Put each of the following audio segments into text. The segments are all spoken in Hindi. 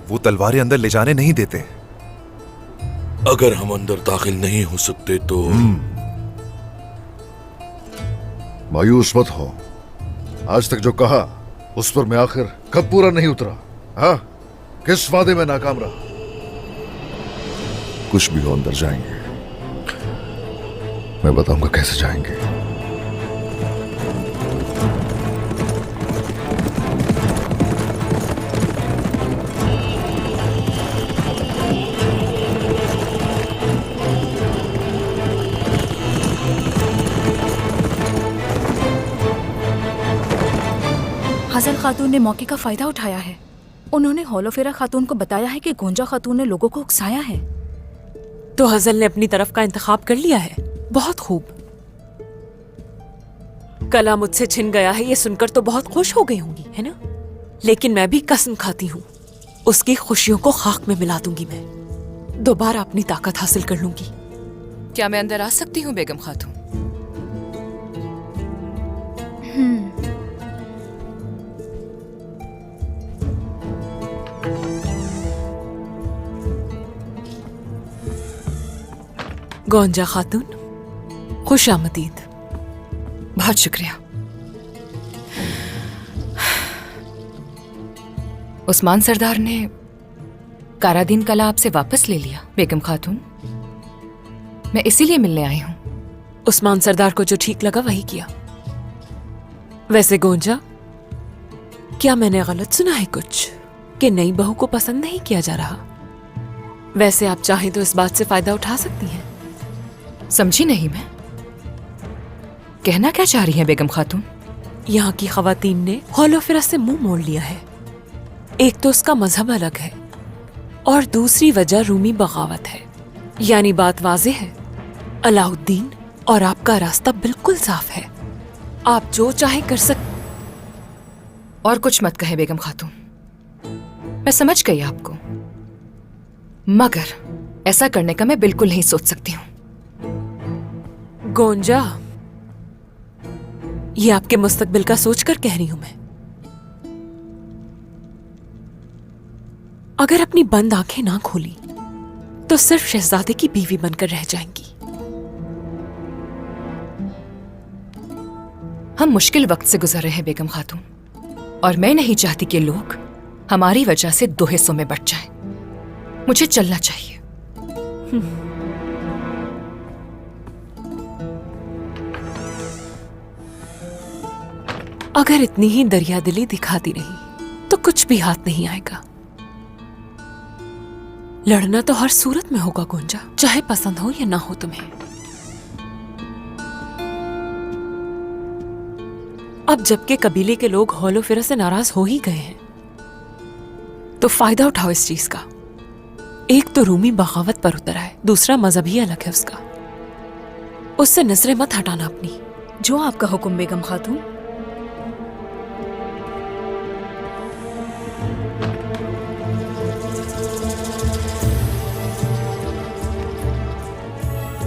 वो तलवारें अंदर ले जाने नहीं देते। अगर हम अंदर दाखिल नहीं हो सकते तो मायूस मत हो। आज तक जो कहा उस पर मैं आखिर कब पूरा नहीं उतरा? हाँ, किस वादे में नाकाम रहा? कुछ भी हो, अंदर जाएंगे। मैं बताऊंगा कैसे जाएंगे। हसन खातून ने मौके का फायदा उठाया है। उन्होंने होलोफेरा खातून को बताया है कि गोंजा खातून ने लोगों को उकसाया है। तो हजल ने अपनी तरफ का इंतखाब कर लिया है। बहुत खूब। कला मुझसे छिन गया है ये सुनकर तो बहुत खुश हो गई होंगी, है ना? लेकिन मैं भी कसम खाती हूँ उसकी खुशियों को खाक में मिला दूंगी। मैं दोबारा अपनी ताकत हासिल कर लूंगी। क्या मैं अंदर आ सकती हूँ बेगम खातून? गोंजा खातून, खुश आमदीद। बहुत शुक्रिया। उस्मान सरदार ने कारादीन कला आपसे वापस ले लिया बेगम खातून। मैं इसीलिए मिलने आई हूं। उस्मान सरदार को जो ठीक लगा वही किया। वैसे गोंजा, क्या मैंने गलत सुना है कुछ कि नई बहू को पसंद नहीं किया जा रहा? वैसे आप चाहें तो इस बात से फायदा उठा सकती हैं। समझी नहीं मैं। कहना क्या चाह रही है बेगम खातून? यहाँ की खवातीन ने होलोफेरा से मुंह मोड़ लिया है। एक तो उसका मजहब अलग है और दूसरी वजह रूमी बगावत है। यानी बात वाज़ेह है, अलाउद्दीन और आपका रास्ता बिल्कुल साफ है। आप जो चाहे कर और कुछ मत कहे बेगम खातून। मैं समझ गई आपको, मगर ऐसा करने का मैं बिल्कुल नहीं सोच सकती हूँ। गोंजा, ये आपके मुस्तकबिल का सोचकर कह रही हूं मैं। अगर अपनी बंद आंखें ना खोली तो सिर्फ शहजादे की बीवी बनकर रह जाएंगी। हम मुश्किल वक्त से गुजर रहे हैं बेगम खातून, और मैं नहीं चाहती कि लोग हमारी वजह से दो हिस्सों में बंट जाएं। मुझे चलना चाहिए। अगर इतनी ही दरियादिली दिखाती रही तो कुछ भी हाथ नहीं आएगा। लड़ना तो हर सूरत में होगा गोंजा, चाहे पसंद हो या ना हो तुम्हें। अब जबकि कबीले के लोग होलोफेरा से नाराज हो ही गए हैं तो फायदा उठाओ इस चीज का। एक तो रूमी बगावत पर उतर है, दूसरा मजहब ही अलग है उसका। उससे नजरें मत हटाना अपनी। जो आपका हुक्म बेगम खातून।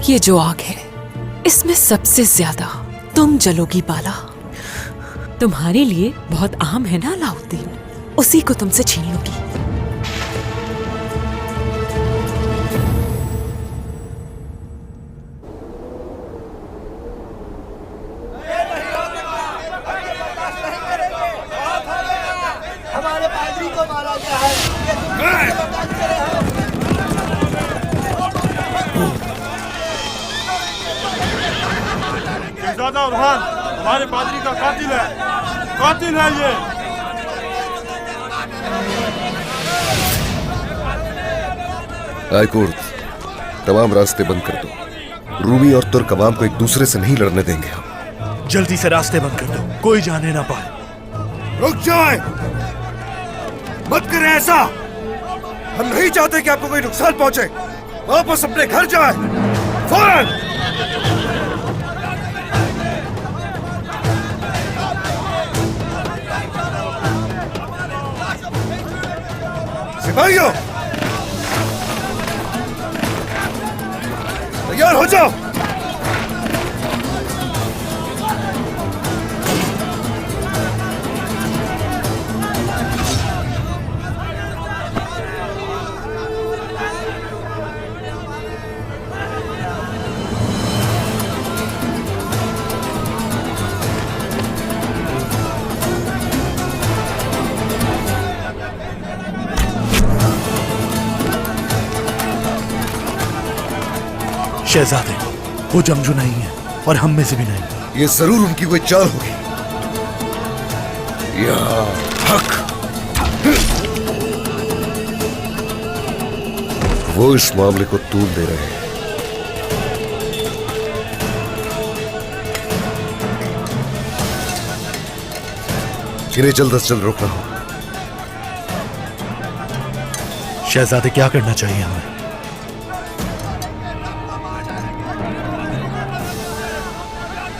ये जो आग है इसमें सबसे ज्यादा तुम जलोगी बाला। तुम्हारे लिए बहुत अहम है ना अलाउद्दीन, उसी को तुमसे छीन लूंगी। हमारे पादरी को मारा गया है। शहजादा उर्हान हमारे पादरी का कातिल है। कातिल है ये। आयकुर्द, तमाम रास्ते बंद कर दो। रूमी और तुर्क अवाम को एक दूसरे से नहीं लड़ने देंगे हम। जल्दी से रास्ते बंद कर दो, कोई जाने ना पाए। रुक जाए, मत करें ऐसा। हम नहीं चाहते कि आपको कोई नुकसान पहुंचे। वापस अपने घर जाए फौरन। सिपाहियों, तैयार हो जाओ। शहजादे, वो जंगजू नहीं है और हम में से भी नहीं। ये जरूर उनकी कोई चाल होगी। या हक, वो इस मामले को तूल दे रहे हैं। इन्हें जल्द से जल्द रोकना हो। शहजादे, क्या करना चाहिए हमें?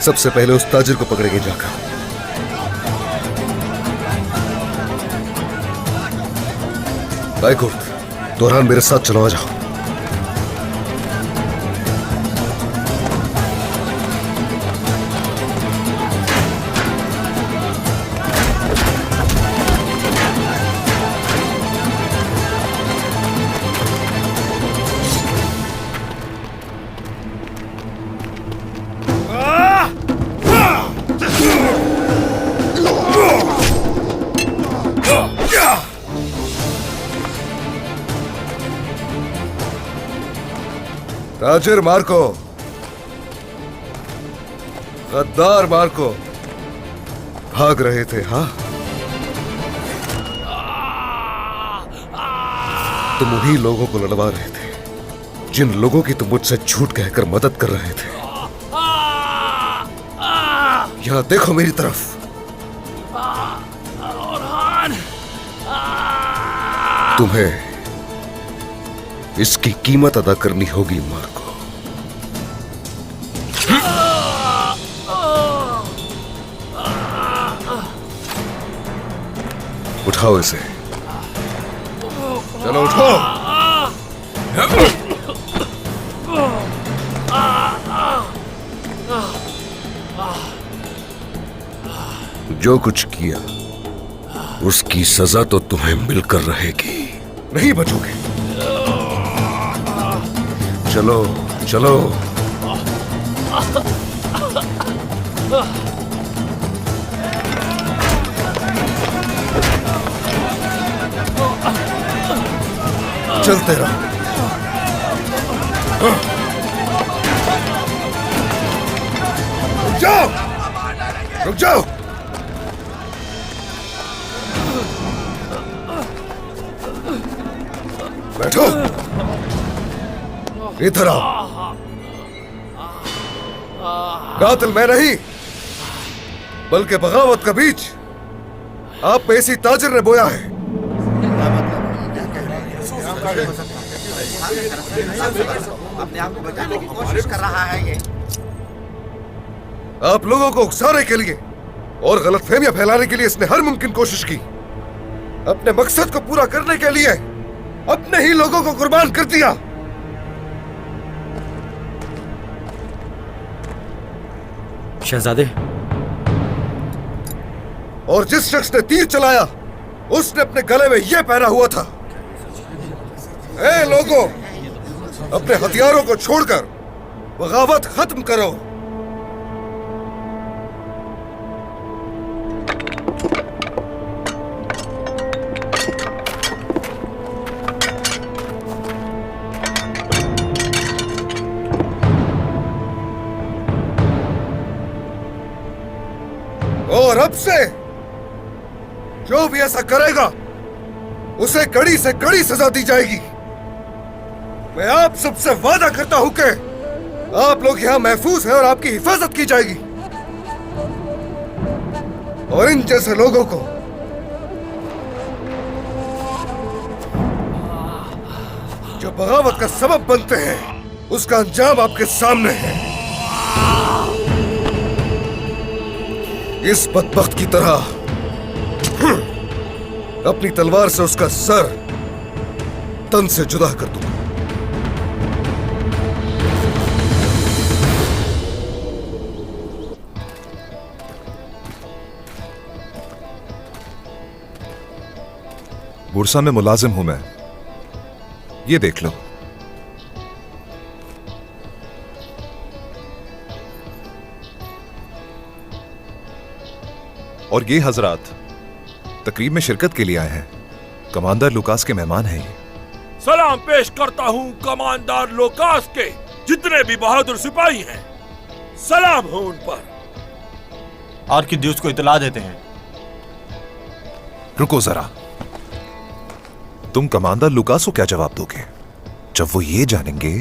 सबसे पहले उस ताजिर को पकड़ेंगे जाकर। बाइकुर्त, दोहरान मेरे साथ चलो, आ जाओ। ताजिर मार्को, गद्दार मार्को, भाग रहे थे। हाँ, तुम उन्हीं लोगों को लड़वा रहे थे जिन लोगों की तुम मुझसे झूठ कहकर मदद कर रहे थे। यहां देखो मेरी तरफ। तुम्हें इसकी कीमत अदा करनी होगी मार्को। उठाओ इसे, चलो उठाओ। जो कुछ किया उसकी सजा तो तुम्हें मिलकर रहेगी, नहीं बचोगे। चलो चलो। चलते रहो। रुक जाओ, रुक जाओ। बैठो, इधर आओ। कातिल मैं नहीं, बल्कि बगावत का बीज आप पे इसी ताजिर ने बोया है। अपने आप को बचाने की कोशिश कर रहा है ये। आप लोगों को उकसाने के लिए और गलतफहमियां फैलाने के लिए इसने हर मुमकिन कोशिश की। अपने मकसद को पूरा करने के लिए अपने ही लोगों को कुर्बान कर दिया। शहजादे, और जिस शख्स ने तीर चलाया उसने अपने गले में यह पहना हुआ था। ए लोगों, अपने हथियारों को छोड़कर बगावत खत्म करो। और अब से जो भी ऐसा करेगा उसे कड़ी से कड़ी सजा दी जाएगी। मैं आप सबसे वादा करता हूं कि आप लोग यहां महफूज हैं और आपकी हिफाजत की जाएगी। और इन जैसे लोगों को जो बगावत का सबब बनते हैं उसका अंजाम आपके सामने है। इस बदबख्त की तरह अपनी तलवार से उसका सर तन से जुदा कर दूंगा। बुरसा में मुलाजिम हूं मैं, ये देख लो। और ये हजरात तकरीब में शिरकत के लिए आए हैं। कमांडर लुकास के मेहमान हैं ये। सलाम पेश करता हूँ कमांडर लुकास के, जितने भी बहादुर सिपाही हैं, सलाम हो उन पर। आर्किड्यूस को इतला देते हैं। रुको जरा, तुम कमांडर लुकास को क्या जवाब दोगे जब वो ये जानेंगे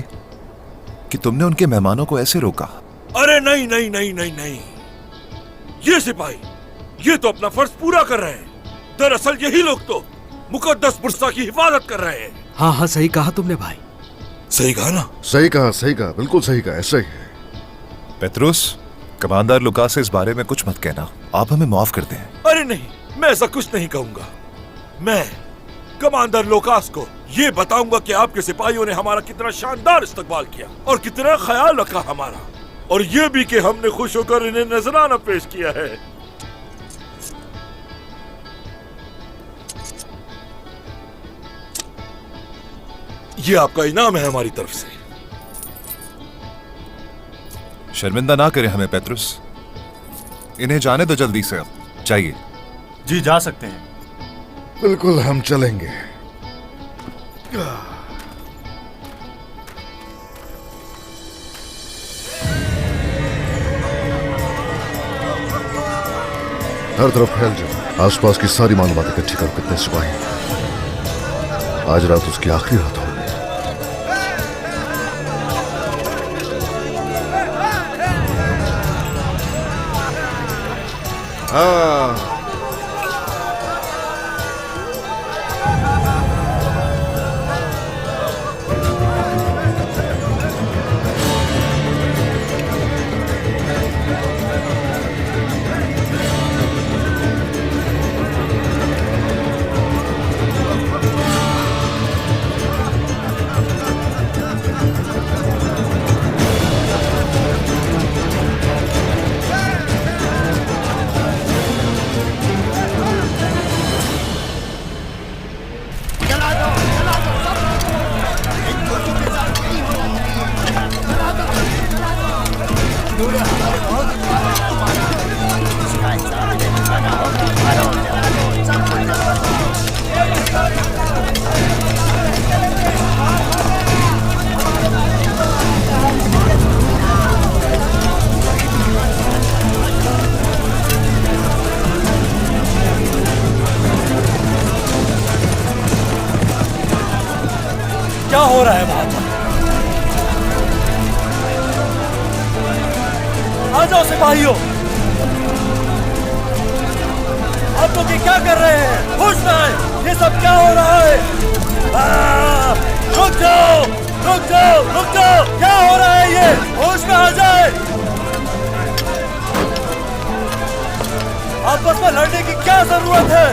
कि तुमने उनके मेहमानों को ऐसे रोका? अरे नहीं नहीं नहीं नहीं नहीं, ये सिपाही ये तो अपना फर्ज पूरा कर रहे हैं। दरअसल यही लोग तो मुकद्दस बुर्सा की हिफाजत कर रहे हैं। हाँ हाँ, सही कहा तुमने भाई। सही कहा ना? सही कहा, बिल्कुल सही कहा, ऐसा ही है। पेट्रोस, कमांडर लुकास से इस बारे में कुछ मत कहना, आप हमें माफ कर दें। अरे नहीं, मैं ऐसा कुछ नहीं कहूंगा। मैं कमांडर लुकास को ये बताऊंगा कि आपके सिपाहियों ने हमारा कितना शानदार इस्तकबाल किया और कितना ख्याल रखा हमारा, और ये भी कि हमने खुश होकर इन्हें नजराना पेश किया है। ये आपका इनाम है हमारी तरफ से। शर्मिंदा ना करें हमें पेट्रोस, इन्हें जाने दो जल्दी से, अब चाहिए। जी जा सकते हैं। बिल्कुल, हम चलेंगे। हर तरफ फैल जाओ, आसपास की सारी मालूमात इकट्ठी करो। कितने सिपाही हैं? आज रात उसकी आखिरी रात होगी। हाँ, क्या हो रहा है वहां पर? आ जाओ सिपाहियों, आप लोग ये क्या कर रहे हैं? होश में आए, ये सब क्या हो रहा है? रुक जाओ, रुक जाओ, रुक जाओ, क्या हो रहा है ये? होश में आ जाए। आपस में लड़ने की क्या जरूरत है?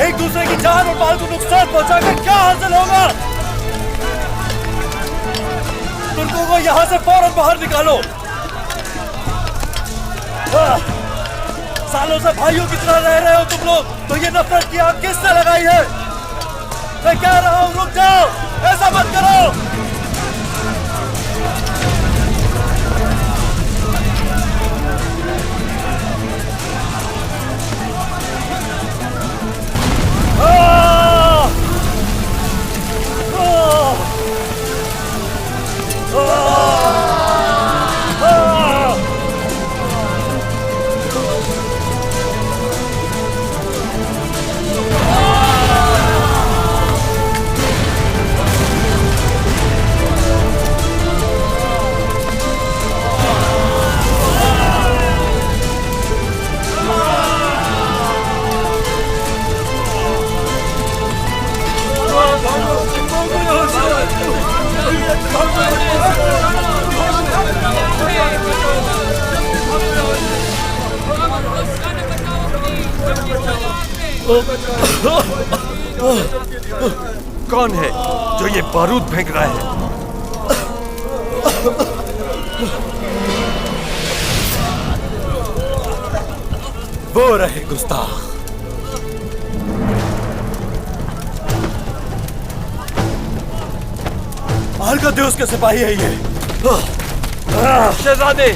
एक दूसरे की जान और माल को नुकसान पहुंचाकर क्या हासिल होगा? तुर्कों को यहां से फौरन बाहर निकालो। सालों से भाइयों की तरह रह रहे हो तुम लोग, तो ये नफरत की आग किसने लगाई है? मैं कह रहा हूं रुक जाओ, ऐसा मत करो। कौन है जो ये बारूद फेंक रहा है? वो रहे गुस्ताख। आर्कादियुस के सिपाही है ये। शहजादे,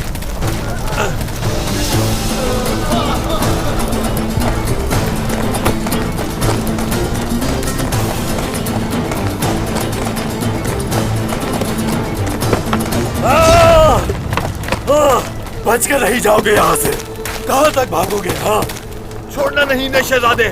बच के नहीं जाओगे यहाँ से। कहाँ तक भागोगे? हाँ, छोड़ना नहीं ने शहजादे।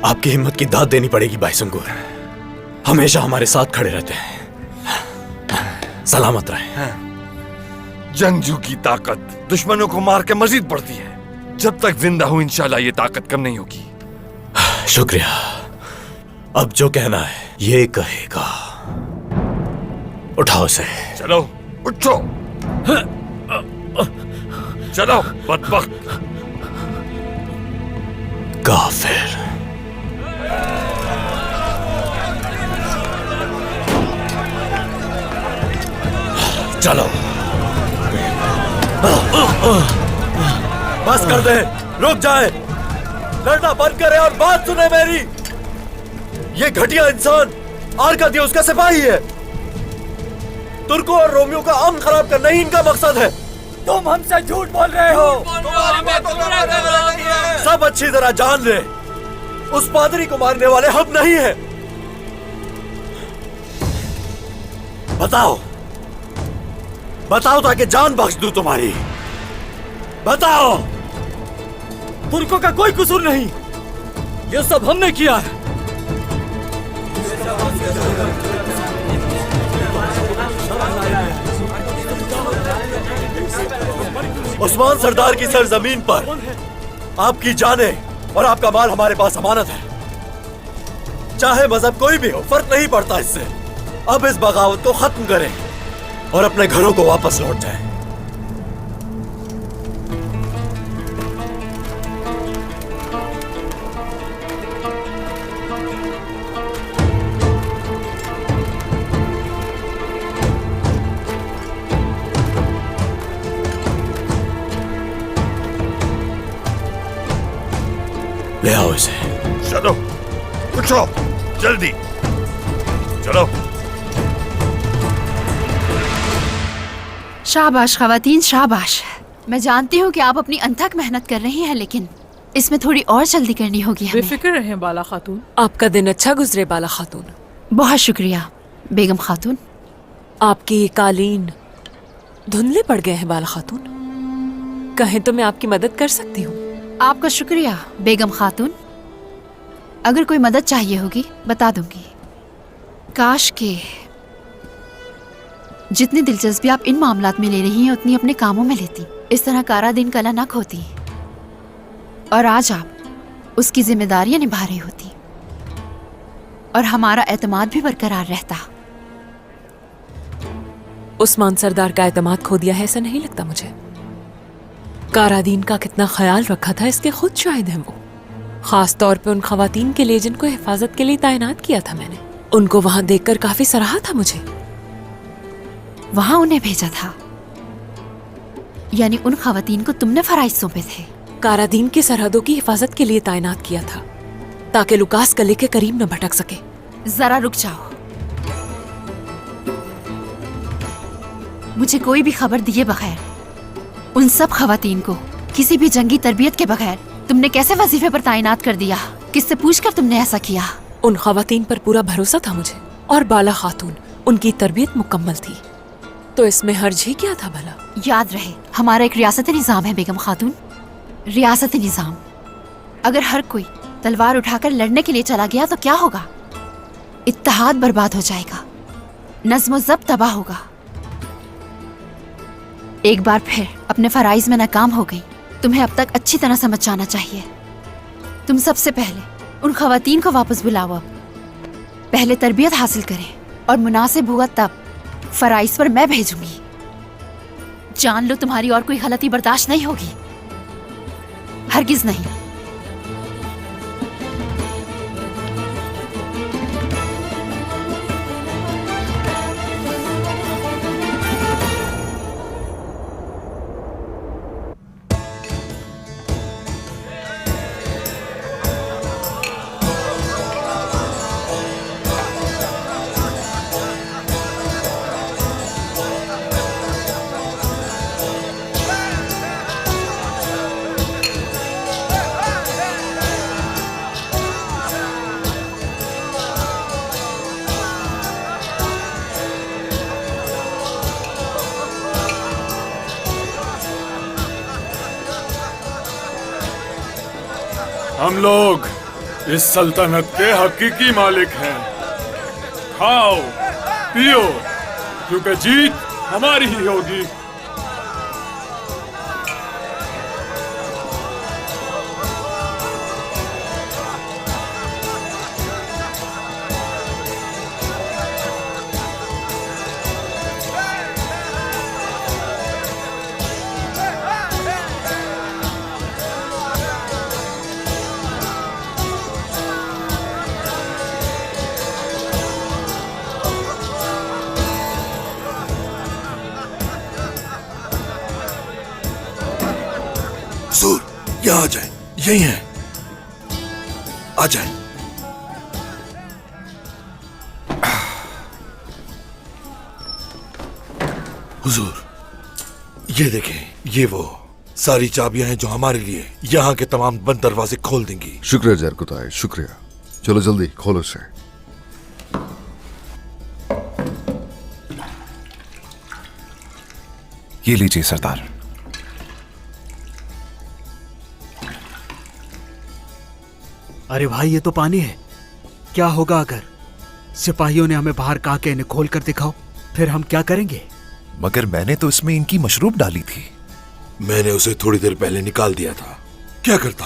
आपकी हिम्मत की दाद देनी पड़ेगी भाई संगूर। हमेशा हमारे साथ खड़े रहते हैं। सलामत रहे। जंगजू की ताकत दुश्मनों को मार के मजीद बढ़ती है। जब तक जिंदा हूं इंशाल्लाह ये ताकत कम नहीं होगी। शुक्रिया। अब जो कहना है ये कहेगा। उठाओ से। चलो उठो। चलो बदबख्त काफिर। चलो। बस कर दे, रुक जाए, लड़ना बंद करे और बात सुने मेरी। ये घटिया इंसान आर्कादियुस का सिपाही है। तुर्कों और रोमियों का अमन खराब करना ही इनका मकसद है। तुम हमसे झूठ बोल रहे हो। सब अच्छी तरह जान ले, उस पादरी को मारने वाले हम नहीं हैं। बताओ, बताओ ताकि जान बख्श दूं तुम्हारी। बताओ। तुर्कों का कोई कसूर नहीं, ये सब हमने किया है। उस्मान सरदार की सरजमीन पर आपकी जानें और आपका माल हमारे पास अमानत है। चाहे मजहब कोई भी हो, फर्क नहीं पड़ता इससे। अब इस बगावत को खत्म करें और अपने घरों को वापस लौट जाएं। ले आओ इसे। चलो उठो जल्दी। चलो। शाबाश खवातीन, शाबाश। मैं जानती हूँ कि आप अपनी अनथक मेहनत कर रही हैं, लेकिन इसमें थोड़ी और जल्दी करनी होगी हमें। बेफिक्र रहें बाला खातून। आपका दिन अच्छा गुजरे बाला खातून। बहुत शुक्रिया बेगम खातून। आपके ये कालीन धुंधले पड़ गए हैं बाला खातून। कहें तो मैं आपकी मदद कर सकती हूँ। आपका शुक्रिया बेगम खातून। अगर कोई मदद चाहिए होगी बता दूंगी। काश के जितनी दिलचस्पी आप इन मामलात में ले रही हैं उतनी अपने कामों में लेती, इस तरह कारा दिन कला न खोती और आज आप उसकी जिम्मेदारियां निभा रही होती और हमारा एतमाद भी बरकरार रहता। उस्मान सरदार का एतमाद खो दिया है ऐसा नहीं लगता मुझे। कारादीन का कितना ख्याल रखा था इसके खुद शाहिद हैं वो। खास तौर पे उन खवातीन के लिए जिनको हिफाजत के लिए तैनात किया था मैंने। उनको वहां देखकर काफी सराहा था मुझे। वहां उन्हें भेजा था, यानी उन खवातीन को तुमने फराइज सौंपे थे। कारादीन की सरहदों की हिफाजत के लिए तैनात किया था ताकि लुकास कले के करीब न भटक सके। जरा रुक जाओ। मुझे कोई भी खबर दिए बगैर उन सब खवातीन को किसी भी जंगी तरबियत के बगैर तुमने कैसे वजीफे पर तैनात कर दिया? किससे पूछकर तुमने ऐसा किया? उन खवातीन पर पूरा भरोसा था मुझे और बाला खातून उनकी तरबियत मुकम्मल थी, तो इसमें हर्ज ही क्या था भला? याद रहे हमारा एक रियासत निज़ाम है बेगम खातून, रियासत निज़ाम। अगर हर कोई तलवार उठाकर लड़ने के लिए चला गया तो क्या होगा? इत्तेहाद बर्बाद हो जाएगा, नज़्म ज़ब्त तबाह होगा। एक बार फिर अपने फराइज में नाकाम हो गई। तुम्हें अब तक अच्छी तरह समझ जाना चाहिए। तुम सबसे पहले उन खवातीन को वापस बुलाओ। अब पहले तरबियत हासिल करें और मुनासिब हुआ तब फराइज पर मैं भेजूंगी। जान लो तुम्हारी और कोई गलती बर्दाश्त नहीं होगी, हरगिज नहीं। हम लोग इस सल्तनत के हकीकी मालिक हैं। खाओ पियो, क्योंकि जीत हमारी ही होगी। हुजूर, यहाँ आ जाए, यही है, आ जाए। हुजूर, ये देखें, ये वो सारी चाबियां हैं जो हमारे लिए यहाँ के तमाम बंद दरवाजे खोल देंगी। शुक्रिया जरकुताई, शुक्रिया। चलो जल्दी खोलो इसे। ये लीजिए सरदार। अरे भाई, ये तो पानी है। क्या होगा अगर सिपाहियों ने हमें बाहर कहा कि इन्हें खोल कर दिखाओ, फिर हम क्या करेंगे? मगर मैंने तो इसमें इनकी मशरूब डाली थी। मैंने उसे थोड़ी देर पहले निकाल दिया था। क्या करता?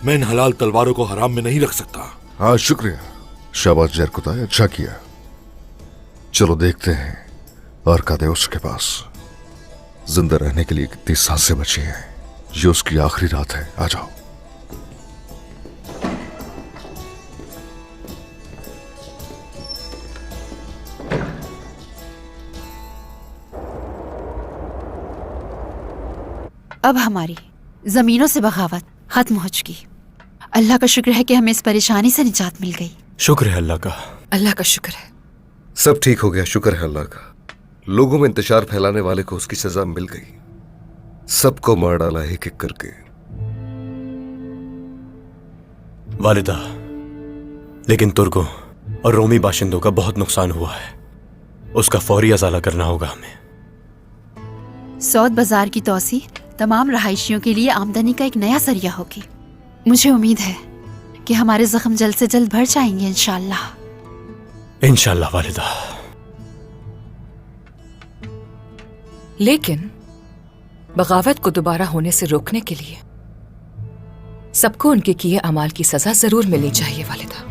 मैं इन हलाल तलवारों को हराम में नहीं रख सकता। हाँ शुक्रिया, शाबाश जरकुताई, अच्छा किया। चलो देखते हैं अर्कादेउस के पास जिंदा रहने के लिए कितनी सांसें बची हैं। ये उसकी आखिरी रात है। आ जाओ। अब हमारी जमीनों से बगावत खत्म हो चुकी। अल्लाह का शुक्र है कि हमें इस परेशानी से निजात मिल गई। शुक्र है अल्लाह का। अल्लाह का शुक्र है। सब ठीक हो गया, शुक्र है अल्लाह का। लोगों में इंतशार फैलाने वाले को उसकी सजा मिल गई। सबको मार डाला एक एक करके। वालिदा, लेकिन तुर्कों और रोमी बाशिंदों का बहुत नुकसान हुआ है। उसका फौरी अजाला करना होगा हमें। सौद बाजार की तोसी तमाम रहायशियों के लिए आमदनी का एक नया जरिया होगी। मुझे उम्मीद है कि हमारे जख्म जल्द से जल्द भर जाएंगे इंशाअल्लाह। इंशाअल्लाह वालिदा। लेकिन बगावत को दोबारा होने से रोकने के लिए सबको उनके किए अमाल की सजा जरूर मिलनी चाहिए वालिदा।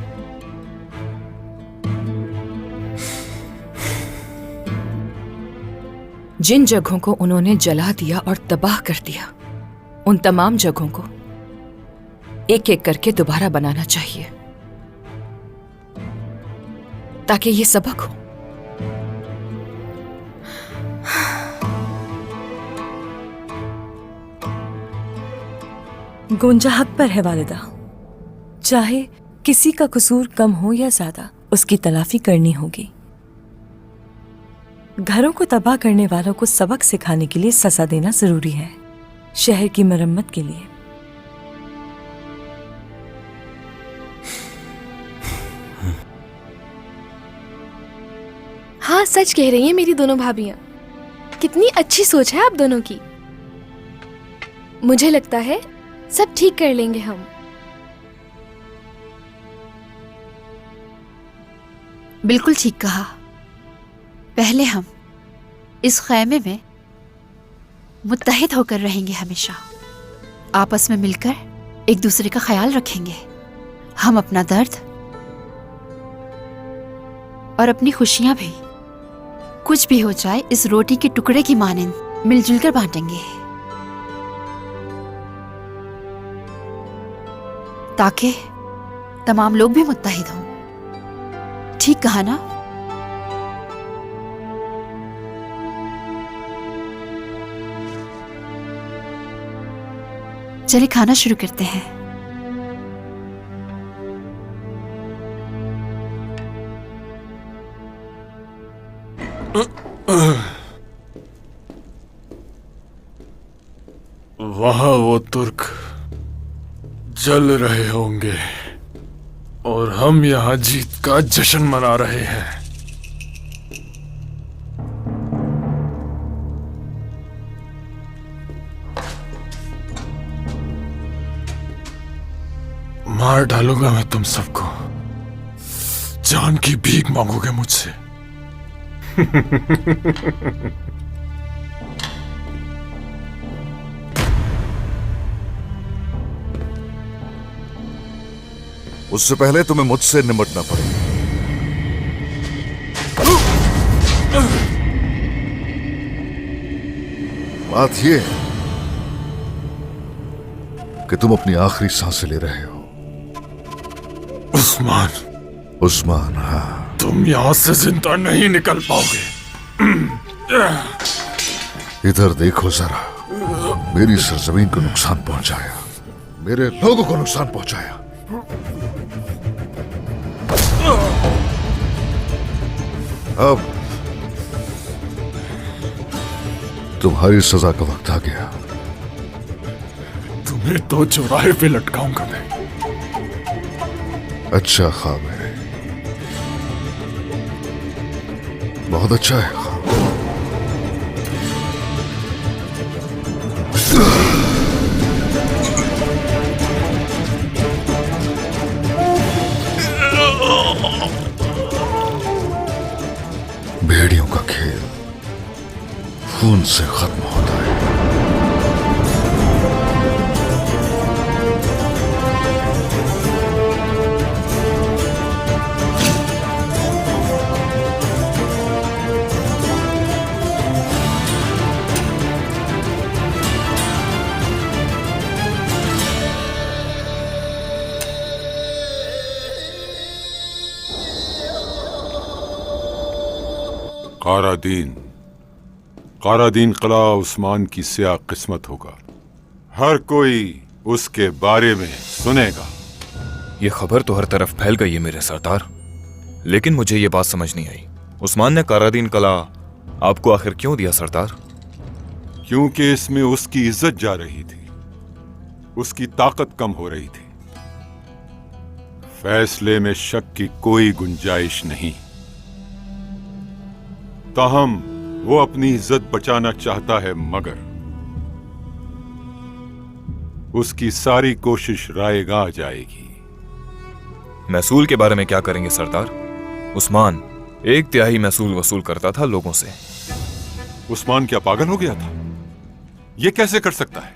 जिन जगहों को उन्होंने जला दिया और तबाह कर दिया, उन तमाम जगहों को एक एक करके दोबारा बनाना चाहिए ताकि ये सबक हो। गुंजा हक पर है वालिदा। चाहे किसी का कसूर कम हो या ज्यादा, उसकी तलाफी करनी होगी। घरों को तबाह करने वालों को सबक सिखाने के लिए सजा देना जरूरी है, शहर की मरम्मत के लिए। हाँ, सच कह रही हैं मेरी दोनों भाभियां। कितनी अच्छी सोच है आप दोनों की। मुझे लगता है सब ठीक कर लेंगे हम। बिल्कुल ठीक कहा। पहले हम इस खैमे में मुत्तहिद होकर रहेंगे, हमेशा आपस में मिलकर एक दूसरे का ख्याल रखेंगे। हम अपना दर्द और अपनी खुशियां भी, कुछ भी हो जाए, इस रोटी के टुकड़े की मानिंद मिलजुल कर बांटेंगे, ताकि तमाम लोग भी मुत्तहिद हों। ठीक कहा ना? चलिए खाना शुरू करते हैं। वहां वो तुर्क जल रहे होंगे और हम यहां जीत का जश्न मना रहे हैं। मार डालूंगा मैं तुम सबको, जान की भीख मांगोगे मुझसे। उससे पहले तुम्हें मुझसे निपटना पड़ेगा। बात यह है कि तुम अपनी आखिरी सांसें ले रहे हो। उस्मान, उस्मान, हाँ। तुम यहां से जिंदा नहीं निकल पाओगे। इधर देखो जरा, मेरी सरजमीन को नुकसान पहुंचाया, मेरे लोगों को नुकसान पहुंचाया। अब तुम्हारी सजा का वक्त आ गया। तुम्हें तो चौराहे पे लटकाऊंगा मैं। अच्छा ख्वाब है, बहुत अच्छा है ख्वाब। भेड़ियों का खेल खून से खत्म होता है। कारादीन किला उस्मान की स्याह किस्मत होगा। हर कोई उसके बारे में सुनेगा। ये खबर तो हर तरफ फैल गई है मेरे सरदार, लेकिन मुझे ये बात समझ नहीं आई, उस्मान ने कारादीन किला आपको आखिर क्यों दिया सरदार? क्योंकि इसमें उसकी इज्जत जा रही थी, उसकी ताकत कम हो रही थी। फैसले में शक की कोई गुंजाइश नहीं। ताहम वो अपनी इज्जत बचाना चाहता है, मगर उसकी सारी कोशिश रायगा जाएगी। महसूल के बारे में क्या करेंगे सरदार? उस्मान 1/3 महसूल वसूल करता था लोगों से। उस्मान क्या पागल हो गया था? ये कैसे कर सकता है?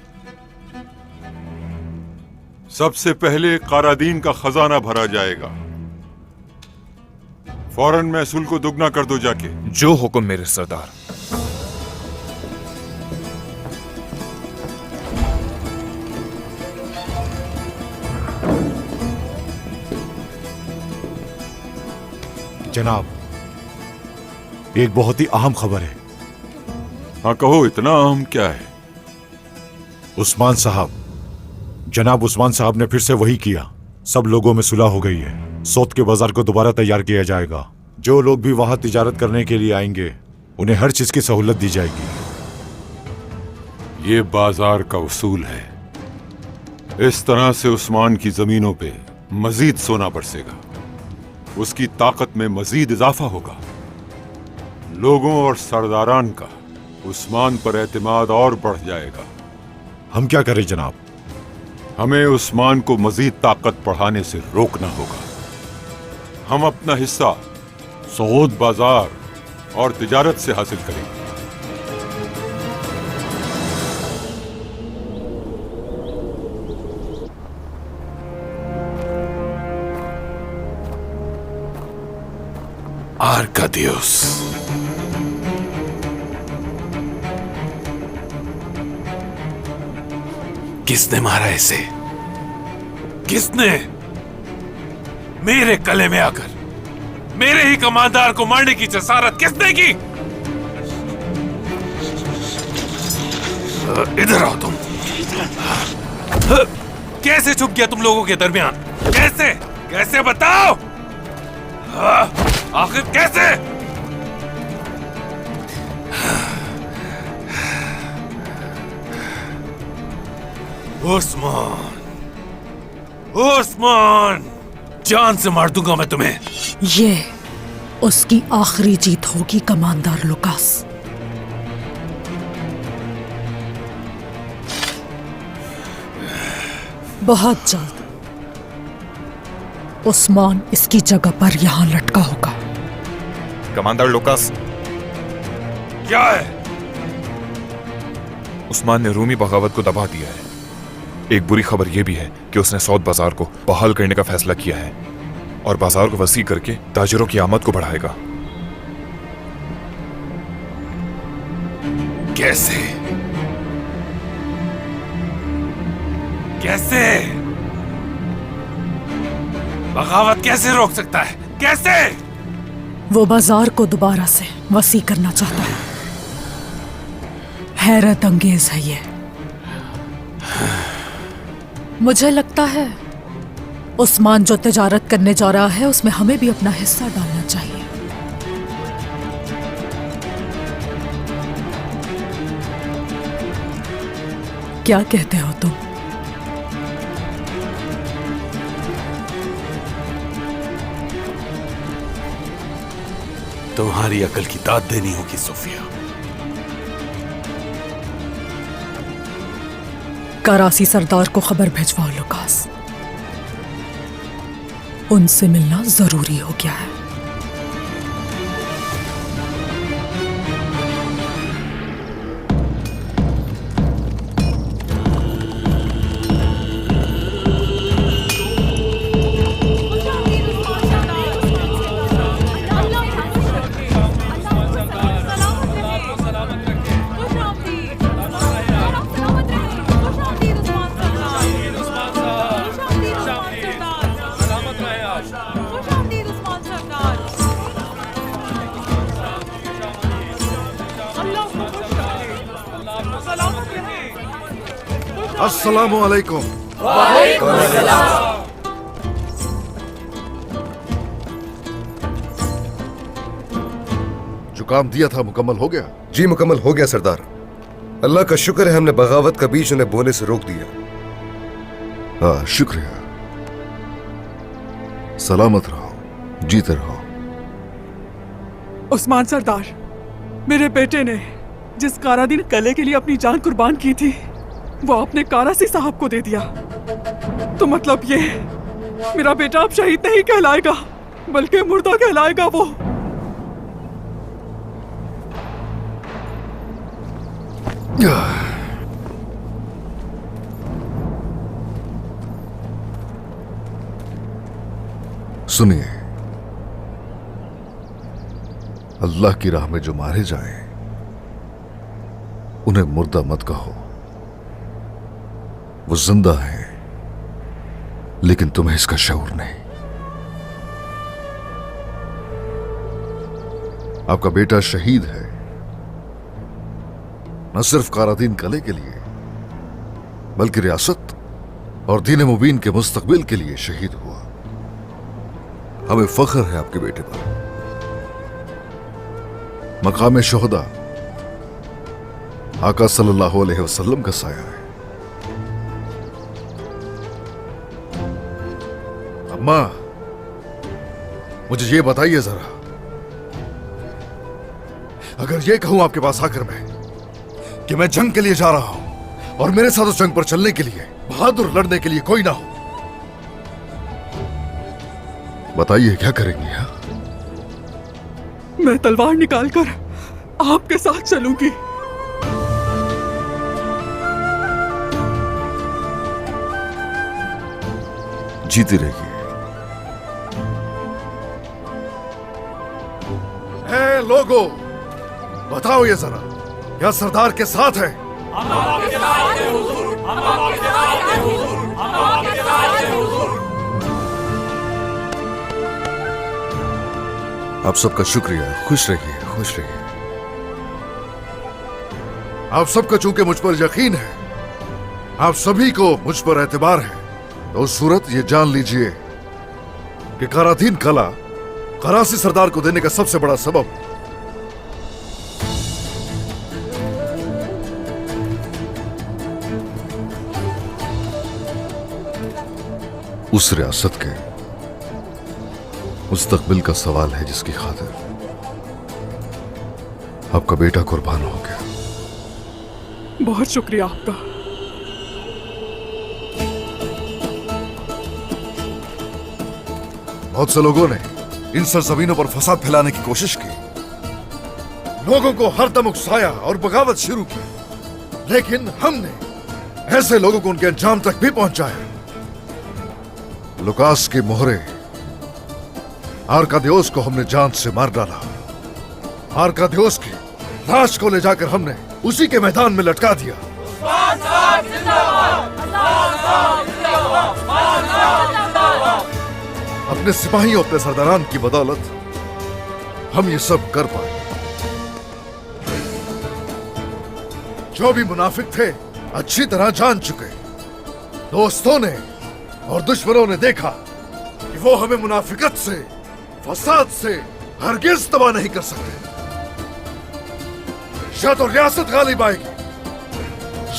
सबसे पहले कारादीन का खजाना भरा जाएगा। फौरन महसूल को दुगना कर दो जाके। जो हुक्म मेरे सरदार। जनाब, एक बहुत ही अहम खबर है। हाँ कहो, इतना अहम क्या है? उस्मान साहब, जनाब उस्मान साहब ने फिर से वही किया। सब लोगों में सुलह हो गई है। सौत के बाजार को दोबारा तैयार किया जाएगा। जो लोग भी वहां तिजारत करने के लिए आएंगे, उन्हें हर चीज की सहूलत दी जाएगी। ये बाजार का उसूल है। इस तरह से उस्मान की जमीनों पे मजीद सोना बरसेगा, उसकी ताकत में मजीद इजाफा होगा। लोगों और सरदारान का उस्मान पर एतमाद और बढ़ जाएगा। हम क्या करें जनाब? हमें उस्मान को मजीद ताकत बढ़ाने से रोकना होगा। हम अपना हिस्सा सऊद बाजार और तिजारत से हासिल करेंगे। आर्कादियोस। किसने मारा इसे? किसने? मेरे कले में आकर मेरे ही कमांडर को मारने की जसारत किसने की? इधर आओ तुम। कैसे छुप गया तुम लोगों के दरमियान? कैसे? कैसे बताओ? आखिर कैसे? उस्मान, उस्मान, जान से मार दूंगा मैं तुम्हें। ये उसकी आखिरी जीत होगी कमांडर लुकास। बहुत जल्द उस्मान इसकी जगह पर यहां लटका होगा। कमांडर लुकास, क्या है? उस्मान ने रूमी बगावत को दबा दिया है। एक बुरी खबर यह भी है कि उसने सौद बाजार को बहाल करने का फैसला किया है और बाजार को वसी करके ताजिरों की आमद को बढ़ाएगा। कैसे? कैसे? बगावत कैसे रोक सकता है? कैसे? वो बाजार को दोबारा से वसी करना चाहता है। हैरत अंगेज है ये। मुझे लगता है उस्मान जो तिजारत करने जा रहा है उसमें हमें भी अपना हिस्सा डालना चाहिए। क्या कहते हो तुम? तुम्हारी अकल की दाद देनी होगी सोफिया। करासी सरदार को खबर भिजवाओ लुकास। उनसे मिलना जरूरी हो गया है। अस्सलामु अलैकुम। वालेकुम अस्सलाम। जो काम दिया था मुकम्मल हो गया? जी मुकम्मल हो गया सरदार। अल्लाह का शुक्र है हमने बगावत का बीज उन्हें बोने से रोक दिया। हाँ शुक्रिया। सलामत रहो, जीते रहो। उस्मान सरदार, मेरे बेटे ने जिस कारादीन कले के लिए अपनी जान कुर्बान की थी वो आपने कारासी साहब को दे दिया। तो मतलब ये मेरा बेटा अब शहीद नहीं कहलाएगा बल्कि मुर्दा कहलाएगा। वो सुनिए, अल्लाह की राह में जो मारे जाएं, उन्हें मुर्दा मत कहो। वो जिंदा है लेकिन तुम्हें इसका शऊर नहीं। आपका बेटा शहीद है, न सिर्फ कारादीन कले के लिए बल्कि रियासत और दीन मुबीन के मुस्तकबिल के लिए शहीद हुआ। हमें फख्र है आपके बेटे पर। मकाम शुहदा आका सल्लल्लाहु अलैहि वसल्लम का साया है। अम्मा, मुझे ये बताइए जरा, अगर ये कहूं आपके पास आकर मैं कि मैं जंग के लिए जा रहा हूं और मेरे साथ उस जंग पर चलने के लिए, बहादुर लड़ने के लिए कोई ना हो, बताइए क्या करेंगी? हाँ? मैं तलवार निकालकर आपके साथ चलूंगी। जीती रहिए। लोगों, बताओ ये जरा, क्या सरदार के साथ है? आप सबका शुक्रिया। खुश रहिए, खुश रहिए। आप सबका चूंकि मुझ पर यकीन है, आप सभी को मुझ पर एतबार है, तो उस सूरत ये जान लीजिए कि काराधीन कला करासी सरदार को देने का सबसे बड़ा सबब उस रियासत के मुस्तकबिल का सवाल है जिसकी खातिर आपका बेटा कुर्बान हो गया। बहुत शुक्रिया आपका। बहुत से लोगों ने इन सरजमीनों पर फसाद फैलाने की कोशिश की, लोगों को हरदम उकसाया और बगावत शुरू की, लेकिन हमने ऐसे लोगों को उनके अंजाम तक भी पहुंचाया। लुकास के मोहरे आर्कादियोस को हमने जान से मार डाला। आर्कादियोस की लाश को ले जाकर हमने उसी के मैदान में लटका दिया। अपने सिपाहियों, अपने सरदारान की बदौलत हम ये सब कर पाए। जो भी मुनाफिक थे अच्छी तरह जान चुके। दोस्तों ने और दुश्मनों ने देखा कि वो हमें मुनाफिकत से, फसाद से हरगिज तबाह नहीं कर सकते। या तो रियासत गालिब आएगी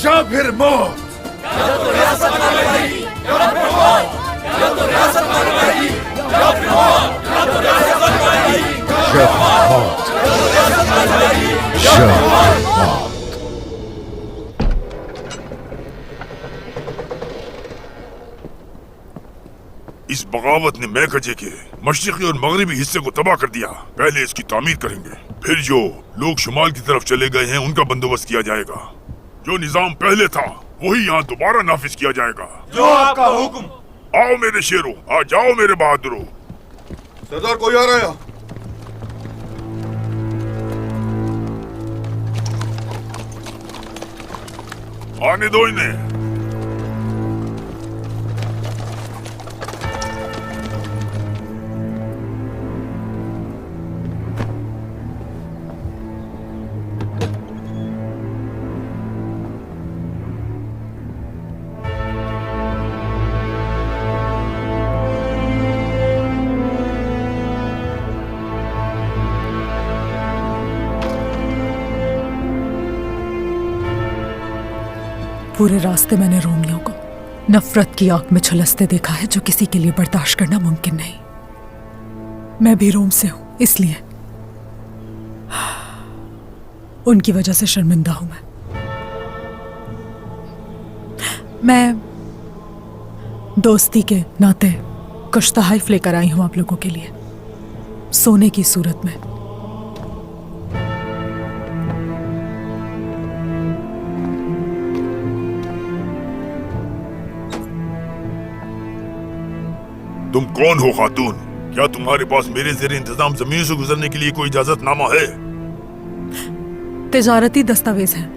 या फिर मौत। या तो रियासत गालिब आएगी या फिर मौत। या तो रियासत गालिब आएगी या फिर मौत। या तो रियासत गालिब आएगी या फिर मौत। या तो रियासत गालिब आएगी या फिर मौत। इस बगावत ने मैकजे के मशरिकी और मगरिबी हिस्से को तबाह कर दिया। पहले इसकी तामीर करेंगे, फिर जो लोग शुमाल की तरफ चले गए हैं उनका बंदोबस्त किया जाएगा। जो निजाम पहले था वही यहाँ दोबारा नाफिज किया जाएगा। जो आपका हुक्म। आओ मेरे शेरों, आ जाओ मेरे बहादुरों। सरदार कोई आ रहा है? आने दो इन्हें। पूरे रास्ते मैंने रोमियो को नफरत की आग में झुलसते देखा है, जो किसी के लिए बर्दाश्त करना मुमकिन नहीं। मैं भी रोम से हूं, इसलिए उनकी वजह से शर्मिंदा हूं मैं दोस्ती के नाते कुछ तहाइफ लेकर आई हूं आप लोगों के लिए, सोने की सूरत में। तुम कौन हो खातून? क्या तुम्हारे पास मेरे ज़ेरे इंतजाम जमीन से गुजरने के लिए कोई इजाजतनामा है? तिजारती दस्तावेज हैं।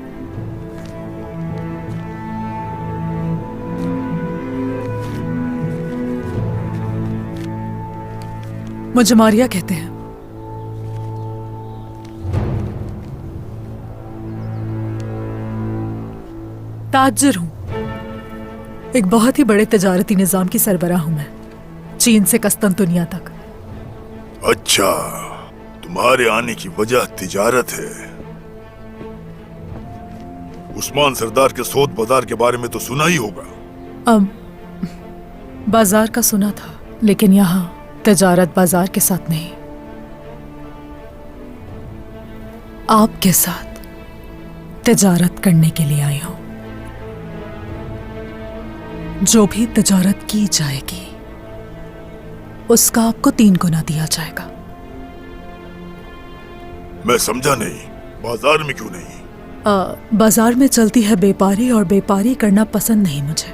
मुझे मारिया कहते हैं। ताजिर हूं, एक बहुत ही बड़े तिजारती निजाम की सरबराह हूं मैं, चीन से कस्तंतुनिया तक। अच्छा, तुम्हारे आने की वजह तिजारत है। उस्मान सरदार के सौद बाजार के बारे में तो सुना ही होगा। बाजार का सुना था, लेकिन यहाँ तिजारत बाजार के साथ नहीं, आपके साथ तिजारत करने के लिए आई हूं। जो भी तिजारत की जाएगी उसका आपको 3 गुना दिया जाएगा। मैं समझा नहीं, बाजार में क्यों नहीं? बाजार में चलती है बेपारी, और बेपारी करना पसंद नहीं मुझे,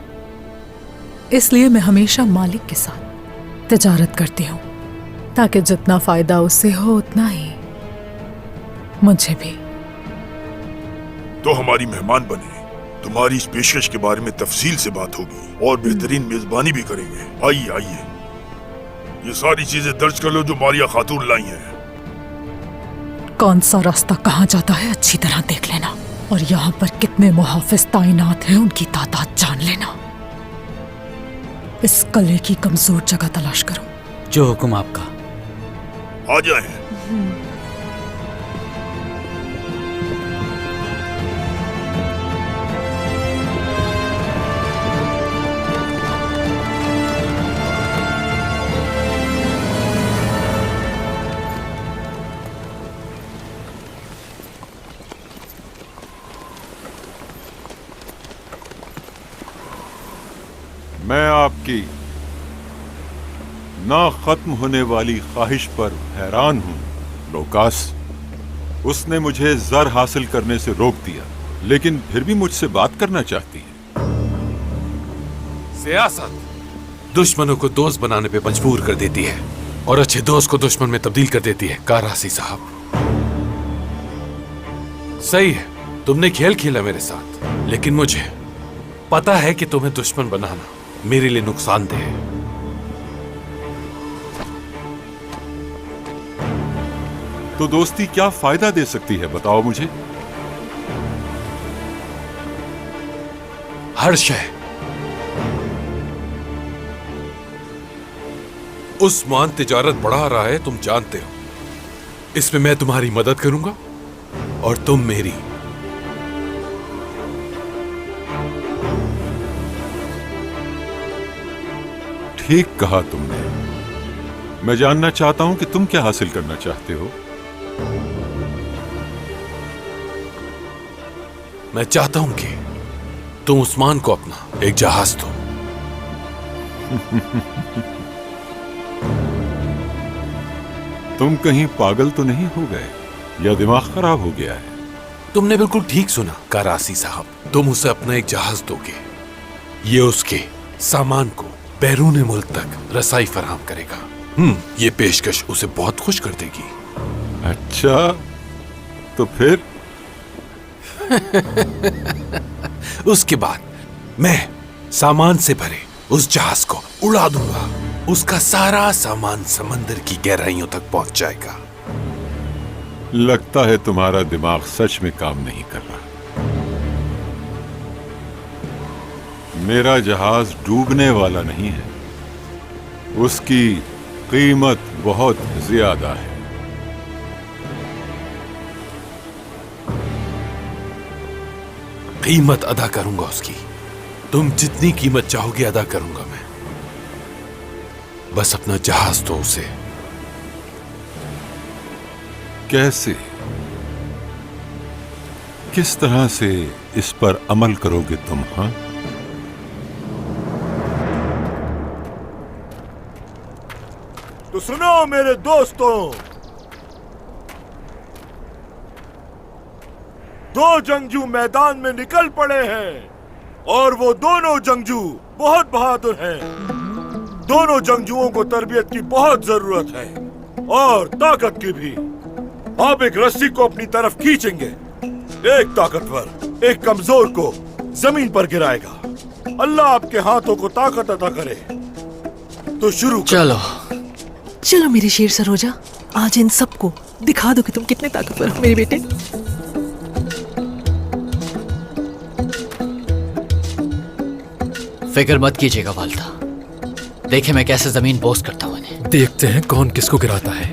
इसलिए मैं हमेशा मालिक के साथ तिजारत करती हूँ, ताकि जितना फायदा उससे हो उतना ही मुझे भी। तो हमारी मेहमान बने, तुम्हारी इस पेशकश के बारे में तफसील से बात होगी और बेहतरीन मेजबानी भी करेंगे। आइए आइए, ये सारी चीजें दर्ज कर लो जो मारिया खातून लाई हैं। कौन सा रास्ता कहाँ जाता है अच्छी तरह देख लेना, और यहाँ पर कितने मुहाफिज तैनात हैं उनकी तादाद जान लेना। इस कले की कमजोर जगह तलाश करो। जो हुक्म आपका। आ जाए। मैं आपकी ना खत्म होने वाली ख्वाहिश पर हैरान हूं लोकास। उसने मुझे जर हासिल करने से रोक दिया, लेकिन फिर भी मुझसे बात करना चाहती है। सियासत दुश्मनों को दोस्त बनाने पे मजबूर कर देती है और अच्छे दोस्त को दुश्मन में तब्दील कर देती है। कारासी साहब, सही है, तुमने खेल खेला मेरे साथ, लेकिन मुझे पता है कि तुम्हें दुश्मन बनाना मेरे लिए नुकसानदेह है। तो दोस्ती क्या फायदा दे सकती है, बताओ मुझे। हर शय। उस्मान तिजारत बढ़ा रहा है, तुम जानते हो। इसमें मैं तुम्हारी मदद करूंगा और तुम मेरी। ठीक कहा तुमने। मैं जानना चाहता हूं कि तुम क्या हासिल करना चाहते हो। मैं चाहता हूं कि तुम उस्मान को अपना एक जहाज दो। तुम कहीं पागल तो नहीं हो गए या दिमाग खराब हो गया है? तुमने बिल्कुल ठीक सुना कारासी साहब, तुम उसे अपना एक जहाज दोगे। ये उसके सामान को बैरून मुल्क तक रसाई फराहम करेगा। ये पेशकश उसे बहुत खुश कर देगी। अच्छा, तो फिर? उसके बाद मैं सामान से भरे उस जहाज को उड़ा दूंगा। उसका सारा सामान समंदर की गहराइयों तक पहुंच जाएगा। लगता है तुम्हारा दिमाग सच में काम नहीं कर रहा। मेरा जहाज डूबने वाला नहीं है, उसकी कीमत बहुत ज्यादा है। कीमत अदा करूंगा उसकी। तुम जितनी कीमत चाहोगे अदा करूंगा मैं। बस अपना जहाज दो उसे। कैसे, किस तरह से इस पर अमल करोगे तुम? हाँ, तो सुनो मेरे दोस्तों, दो जंगजू मैदान में निकल पड़े हैं और वो दोनों जंगजू बहुत बहादुर हैं। दोनों जंगजुओं को तरबियत की बहुत जरूरत है और ताकत की भी। आप एक रस्सी को अपनी तरफ खींचेंगे, एक ताकतवर एक कमजोर को जमीन पर गिराएगा। अल्लाह आपके हाथों को ताकत अता करे। तो शुरू चलो चलो मेरे शेर सरोजा, आज इन सबको दिखा दो कि तुम कितने ताकतवर हो मेरे बेटे। फिक्र मत कीजिएगा वाल्दा, देखे मैं कैसे जमीन बोस करता हूँ इन्हें। देखते हैं कौन किसको गिराता है।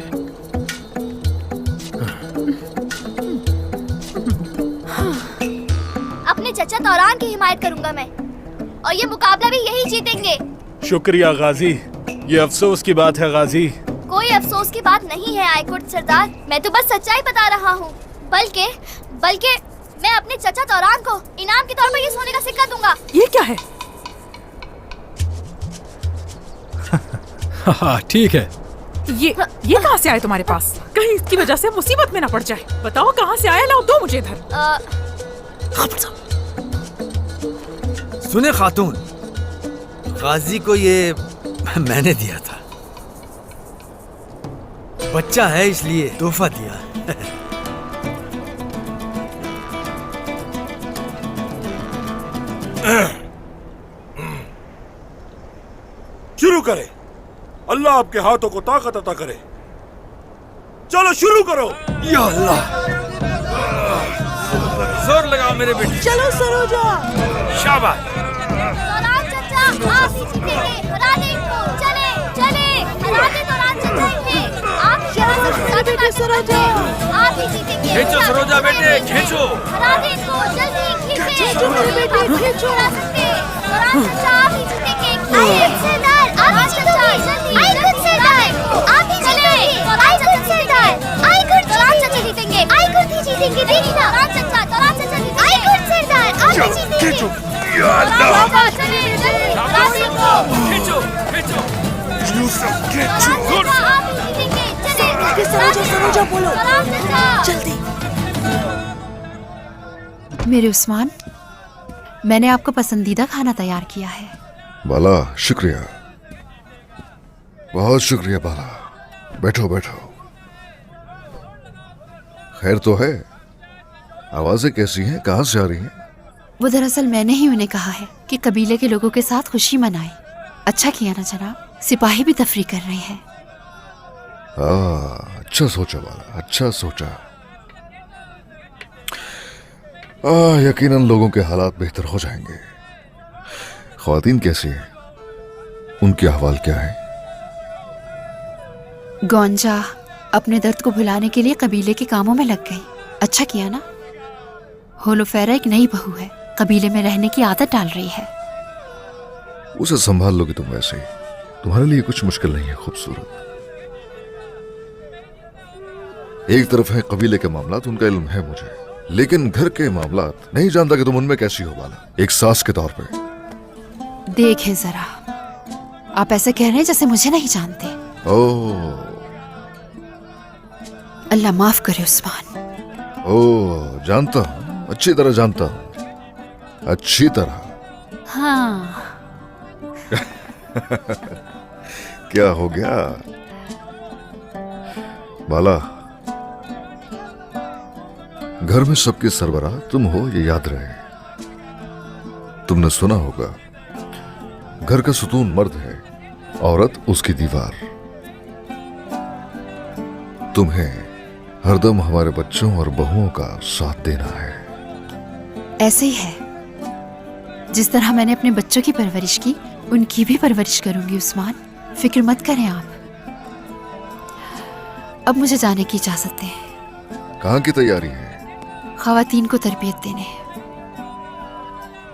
अपने चचा तौरान की हिमायत करूंगा मैं, और ये मुकाबला भी यही जीतेंगे। शुक्रिया गाजी, ये अफसोस की बात है गाजी। कोई अफसोस की बात नहीं है आयकुट सरदार, मैं तो बस सच्चाई बता रहा हूँ। बल्कि मैं अपने चचा तौरान को इनाम के तौर पर ये सोने का सिक्का दूंगा। ये क्या है? हाँ ठीक है। ये कहाँ से आए तुम्हारे पास? कहीं इसकी वजह से मुसीबत में ना पड़ जाए। बताओ कहाँ से आया, लाओ दो मुझे इधर। सुने खातून, गाजी को ये मैंने दिया था। बच्चा है इसलिए तोहफा दिया। करे। अल्लाह आपके हाथों को ताकत अता करे। चलो शुरू करो। या अल्लाह, जोर लगाओ मेरे बेटे। चलो सरोजा। शाबाश। तोरान चचा, आप ही जीतेंगे। हरा दे इनको। चले चले, हरा दे तोरान चचा इन्हें। आप यहाँ सबसे ज्यादा ताकत रखते हैं। आप ही जीतेंगे। खींचो सरोजा बेटे, खींचो। हरा दे इनको, जल्दी खींचे। खींचो मेरे बेटे, खींचो। हरा सकते। तोरान चचा, आप ही जीतेंगे। आई खुद सरदार, आप ही चचा, जल्दी। आई खुद सरदार, आप ही जीतेंगे। आई खुद सरदार, आई खुद तोरान चचा जीतेंगे। आई खुद ही जीतेंगे। देखना, तोरान चचा जीतेंगे। आई खुद सरदार, आप ही जीतेंगे। खींचो। या अल्लाह, चले चले, तोरान चचा। खींचो खींचो। यूसुफ, खींचो। आप ही जीतेंगे। चले सरोजा, सरोजा बोलो। तोरान चचा, जल्दी। मेरे उस्मान, मैंने आपका पसंदीदा खाना तैयार किया है। बाला, शुक्रिया, बहुत शुक्रिया बाला। बैठो बैठो। खैर तो है? आवाजें कैसी हैं, कहां से आ रही हैं? वो दरअसल मैंने ही उन्हें कहा है कि कबीले के लोगों के साथ खुशी मनाएं। अच्छा किया ना जनाब, सिपाही भी तफरी कर रहे हैं। अच्छा सोचा बाला, अच्छा सोचा। यकीनन लोगों के हालात बेहतर हो जाएंगे। ख्वातीन कैसी हैं? उनकी अहवाल क्या है? गौंजा अपने दर्द को भुलाने के लिए कबीले के कामों में लग गई। अच्छा किया ना। होलोफेरा एक नई बहू है, कबीले में रहने की आदत डाल रही है। उसे संभाल लोगी तुम वैसे ही। तुम्हारे लिए कुछ मुश्किल नहीं है खूबसूरत। एक तरफ है कबीले के मामलात, उनका इल्म है मुझे, लेकिन घर के मामलात नहीं जानता कि तुम उनमें कैसी हो बाला, एक सास के तौर पे। देखे जरा, आप ऐसे कह रहे हैं जैसे मुझे नहीं जानते। ओह, अल्लाह माफ करे उस्मान। ओह, जानता हूं, अच्छी तरह जानता हूं, अच्छी तरह। हाँ। क्या हो गया बाला? घर में सबके सरबराह तुम हो, ये याद रहे। तुमने सुना होगा, घर का सुतून मर्द है, औरत उसकी दीवार। तुम्हें हरदम हमारे बच्चों और बहुओं का साथ देना है। ऐसे ही है। जिस तरह मैंने अपने बच्चों की परवरिश की, उनकी भी परवरिश करूंगी उस्मान। फिक्र मत करें आप। अब मुझे जाने की इजाजत दें। कहाँ की तैयारी है? खवातीन को तरबियत देने।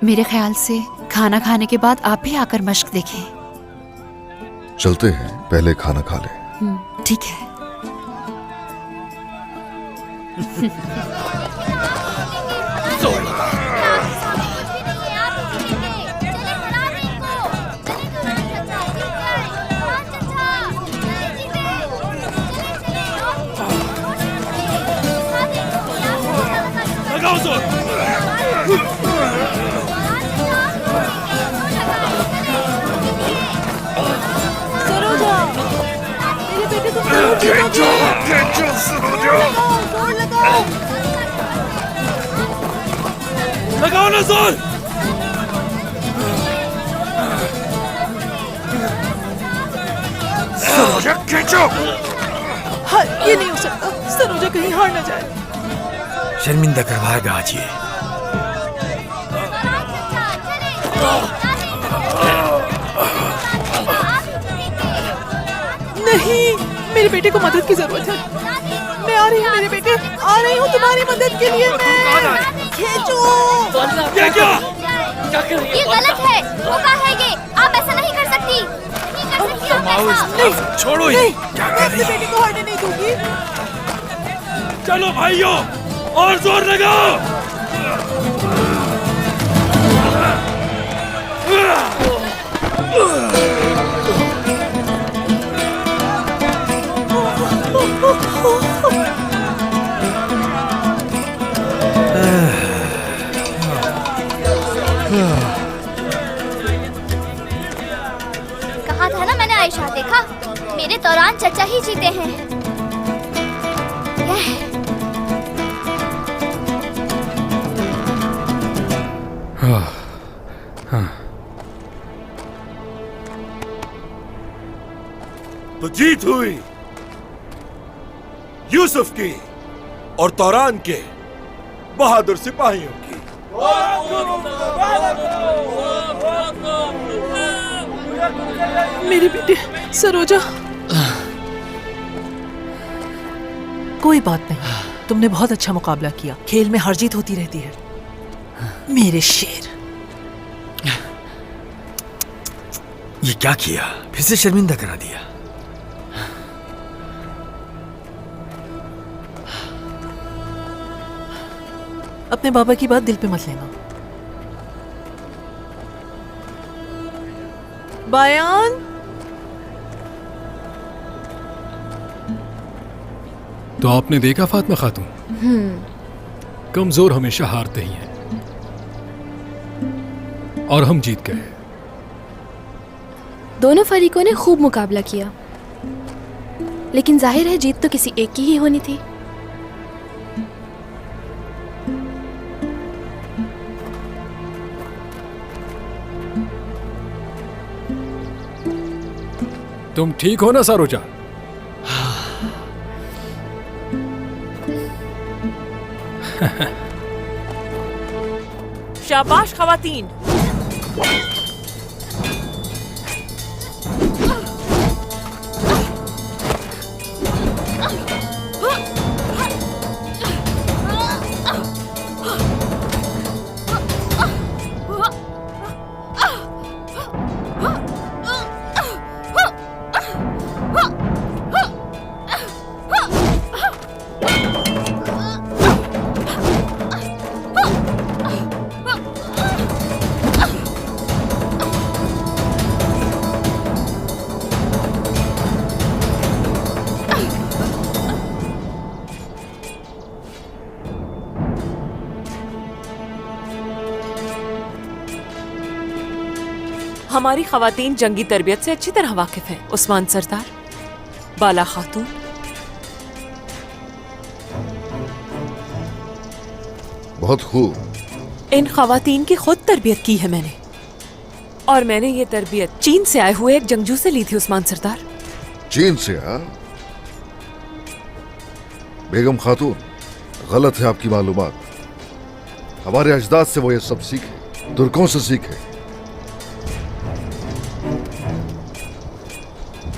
मेरे ख्याल से खाना खाने के बाद आप भी आकर मश्क देखें। चलते हैं, पहले खाना खा ले। ठीक है। लगाओ जोर। सरोजा, मेरे बेटे तुम जरूर जीतोगे। जोर लगाओ। लगाओ ना जोर। सरोजा खींचो। हाँ, ये नहीं हो सकता। सरोजा कहीं हार ना जाए। शर्मिंदा करवाएगा आज ये। नहीं, मेरे बेटे को मदद की जरूरत है। मैं आ रही हूँ मेरे बेटे, आ रही हूँ तुम्हारी मदद के लिए। मैं खींचो। ये क्या? ये गलत है। धोखा है ये। आप ऐसा नहीं कर सकती। नहीं कर सकती आप ऐसा। नहीं, छोड़ो नहीं, क्या मैं अपने बेटे को हारने नहीं दूंगी। चलो भाइयों, और जोर लगाओ। कहा था ना मैंने, आयशा देखा, मेरे दौरान चचा ही जीते हैं। जीत हुई यूसुफ की और तौरान के बहादुर सिपाहियों की। मेरी बेटी सरोजा। कोई बात नहीं, तुमने बहुत अच्छा मुकाबला किया। खेल में हार जीत होती रहती है मेरे शेर। ये क्या किया? फिर से शर्मिंदा करा दिया। अपने बाबा की बात दिल पे मत लेना। बयान। तो आपने देखा फातिमा खातून, कमजोर हमेशा हारते ही हैं और हम जीत गए। दोनों फरीकों ने खूब मुकाबला किया, लेकिन जाहिर है जीत तो किसी एक की ही होनी थी। तुम ठीक हो ना सरोजा? शाबाश खवातीन। हमारी खवातीन जंगी तरबियत से अच्छी तरह वाकिफ हैं। उस्मान सरदार, बाला खातून। बहुत खूब। इन खवातीन की खुद तरबियत की है मैंने, और मैंने ये तरबियत चीन से आए हुए एक जंगजू से ली थी उस्मान सरदार। चीन से? बेगम खातून, गलत है आपकी मालूमात। हमारे अजदाद से वो ये सब सीखे, तुर्कों से सीखे।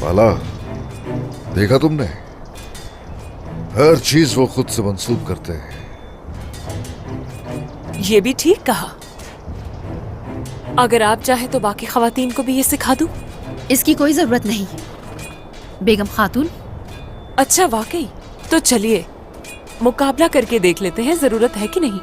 बाला, देखा तुमने? हर चीज वो खुद से मंसूब करते हैं। ये भी ठीक कहा। अगर आप चाहे तो बाकी खवातीन को भी ये सिखा दूं? इसकी कोई जरूरत नहीं बेगम खातून। अच्छा, वाकई? तो चलिए मुकाबला करके देख लेते हैं, जरूरत है कि नहीं।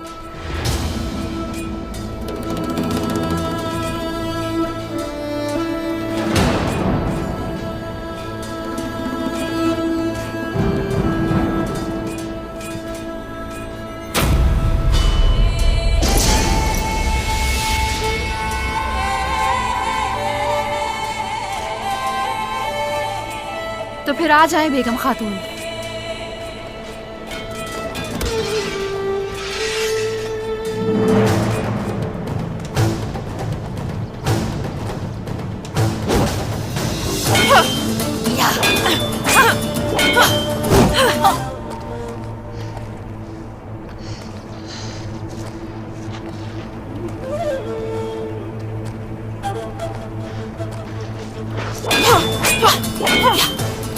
तो फिर आ जाए बेगम खातून।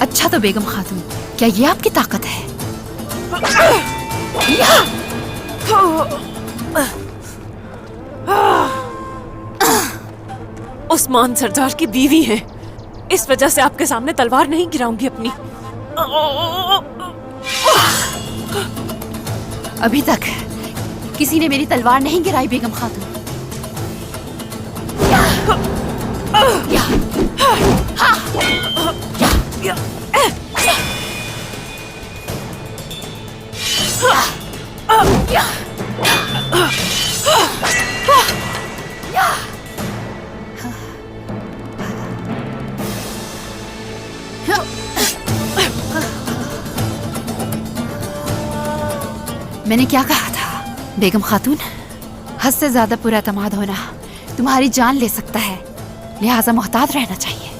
अच्छा तो बेगम खातून, क्या ये आपकी ताकत है? उस्मान सरदार की बीवी है, इस वजह से आपके सामने तलवार नहीं गिराऊंगी अपनी। अभी तक किसी ने मेरी तलवार नहीं गिराई बेगम खातून। मैंने क्या कहा था बेगम खातून? हद से ज्यादा पुरअतमाद होना तुम्हारी जान ले सकता है, लिहाजा मोहतात रहना चाहिए।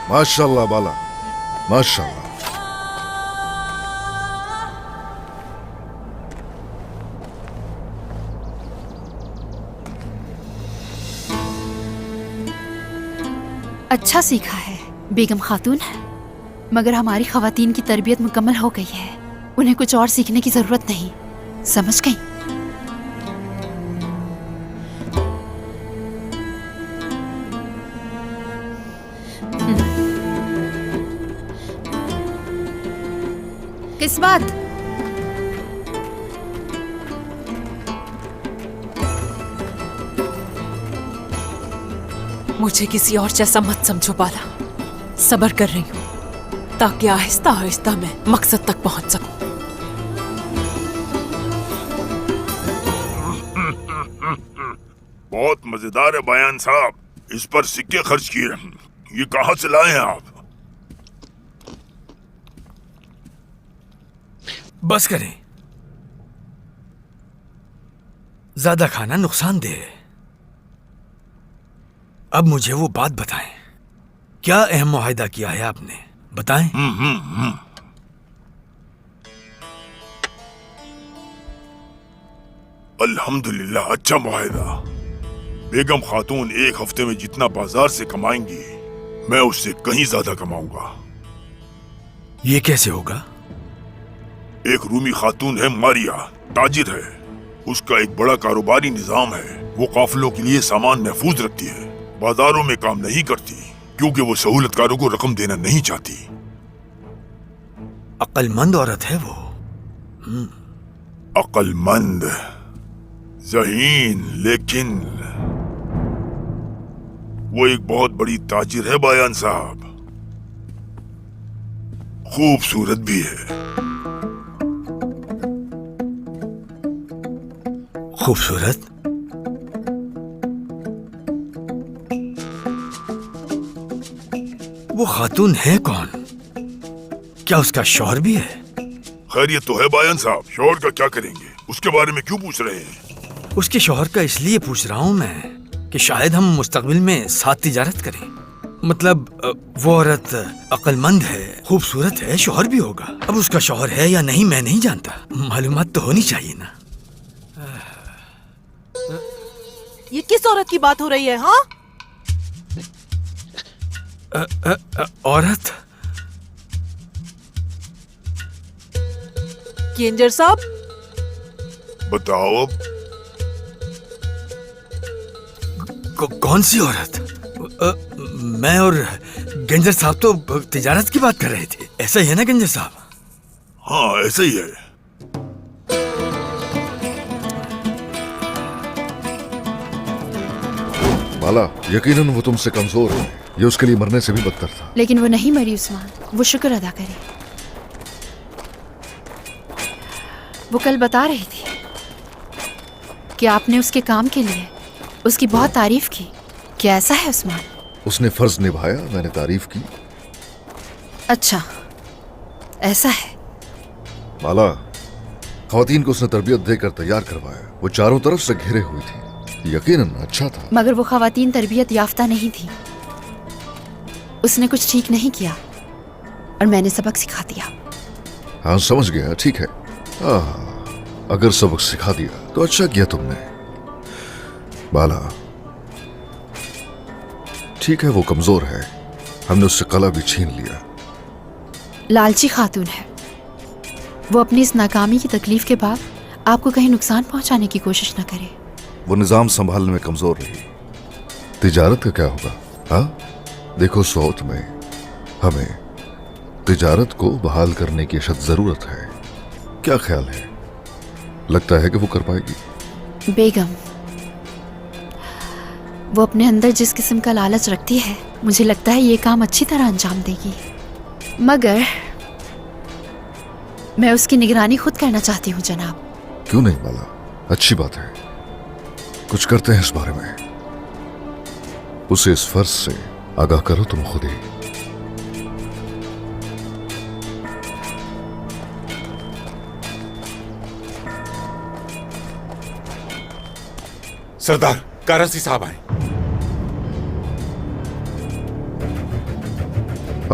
माशाल्लाह बाला, माशाल्लाह। अच्छा सीखा है बेगम खातून, मगर हमारी खवातीन की तरबियत मुकम्मल हो गई है, उन्हें कुछ और सीखने की जरूरत नहीं, समझ गई? किस बात? मुझे किसी और जैसा मत समझो बाला। सब्र कर रही हूँ ताकि आहिस्ता आहिस्ता मैं मकसद तक पहुंच सकूं। बहुत मजेदार है बयान साहब, इस पर सिक्के खर्च किए। ये कहाँ से लाए हैं आप? बस करें, ज्यादा खाना नुकसानदेह है। अब मुझे वो बात बताएं, क्या अहम मुआहिदा किया है आपने, बताएं। अल्हम्दुलिल्लाह, अच्छा मुआहिदा। बेगम खातून एक हफ्ते में जितना बाजार से कमाएंगी, मैं उससे कहीं ज्यादा कमाऊंगा। ये कैसे होगा? एक रूमी खातून है मारिया, ताजिर है। उसका एक बड़ा कारोबारी निजाम है। वो काफिलों के लिए सामान महफूज रखती है, बाजारों में काम नहीं करती, क्योंकि वो सहूलतकारों को रकम देना नहीं चाहती। अक्लमंद औरत है वो। अक्लमंद, ज़हीन, लेकिन वो एक बहुत बड़ी ताजिर है बयान साहब। खूबसूरत भी है। खूबसूरत? वो खातून है कौन? क्या उसका शौहर भी है? खैरियत तो है बयान साहब, शौहर का क्या करेंगे, उसके बारे में क्यों पूछ रहे हैं? उसके शौहर का इसलिए पूछ रहा हूं मैं कि शायद हम मुस्तकबिल में साथ तिजारत करें। मतलब वो औरत अक्लमंद है, खूबसूरत है, शौहर भी होगा। अब उसका शौहर है या नहीं मैं नहीं जानता, मालूमात तो होनी चाहिए ना। ये किस औरत की बात हो रही है? हाँ, औरत? केंजर साहब, बताओ अब। कौन सी औरत? मैं और गंजर साहब तो तिजारत की बात कर रहे थे, ऐसा ही है ना गंजर साहब? हाँ, ऐसा ही है। बाला, यकीनन वो तुमसे कमजोर है, ये उसके लिए मरने से भी बदतर था। लेकिन वो नहीं मरी उस्मान, वो शुक्र अदा करे। वो कल बता रही थी कि आपने उसके काम के लिए उसकी बहुत तारीफ की। क्या ऐसा है उस्मान? उसने फर्ज निभाया, मैंने तारीफ की। अच्छा, ऐसा है। बाला, खवातीन को उसने तरबियत देकर तैयार करवाया। वो चारों तरफ से घिरे हुई थी, यकीनन अच्छा था। मगर वो खवातीन तरबियत याफ्ता नहीं थी। उसने कुछ ठीक नहीं किया और मैंने सबक सिखा दिया। हाँ, समझ गया, ठीक है। अगर सबक सिखा दिया तो अच्छा किया तुमने। बाला, ठीक है वो कमजोर है, हमने उससे कला भी छीन लिया। लालची खातून है वो। अपनी इस नाकामी की तकलीफ के बाद आपको कहीं नुकसान पहुंचाने की कोशिश न करे। वो निजाम संभालने में कमजोर रही। तिजारत का क्या होगा? हाँ, देखो सौत में हमें तिजारत को बहाल करने की अशद जरूरत है। क्या ख्याल है? लगता है कि वो कर पाएगी। बेगम, वो अपने अंदर जिस किस्म का लालच रखती है, मुझे लगता है ये काम अच्छी तरह अंजाम देगी। मगर मैं उसकी निगरानी खुद करना चाहती हूँ जनाब। क्यों नहीं बाला, अच्छी बात है, कुछ करते हैं इस बारे में। उसे इस फर्ज से आगाह करो तुम खुद ही। सरदार, कारासी साहब आए।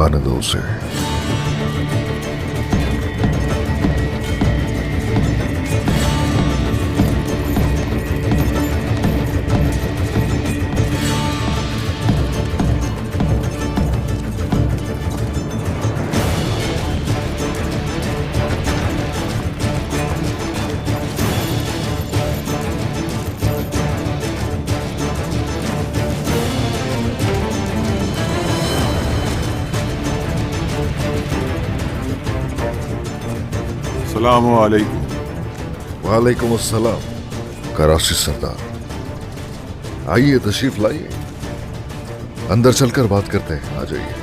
आने दो उसे। अस्सलामु अलैकुम। वालेकुम अस्सलाम। कराची सरदार, आइए तशरीफ लाइए, अंदर चलकर बात करते हैं। आ जाइए।